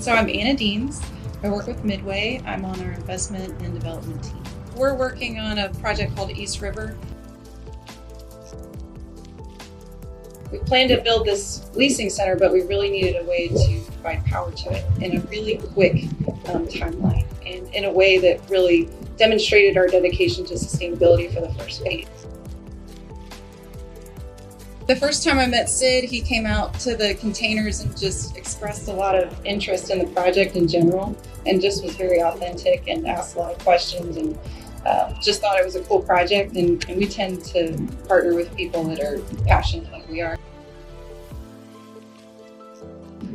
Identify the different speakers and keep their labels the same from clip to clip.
Speaker 1: So I'm Anna Deans. I work with Midway. I'm on our investment and development team. We're working on a project called East River. We planned to build this leasing center, but we really needed a way to provide power to it in a really quick timeline and in a way that really demonstrated our dedication to sustainability for the first phase. The first time I met Sid, he came out to the containers and just expressed a lot of interest in the project in general and just was very authentic and asked a lot of questions and just thought it was a cool project, and we tend to partner with people that are passionate like we are.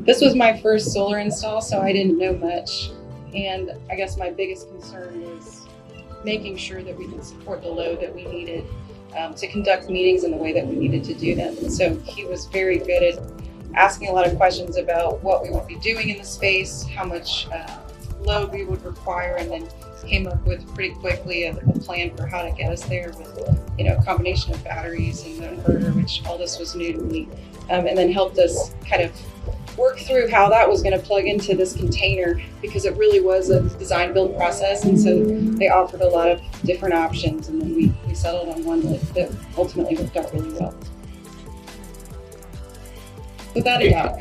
Speaker 1: This was my first solar install, so I didn't know much, and I guess my biggest concern was making sure that we could support the load that we needed to conduct meetings in the way that we needed to do them. And so he was very good at asking a lot of questions about what we would be doing in the space, how much load we would require, and then came up with pretty quickly a plan for how to get us there with, a combination of batteries and the inverter, which all this was new to me, and then helped us kind of work through how that was going to plug into this container, because it really was a design build process, and so they offered a lot of different options, and then we settled on one that ultimately worked out really well. Without a doubt.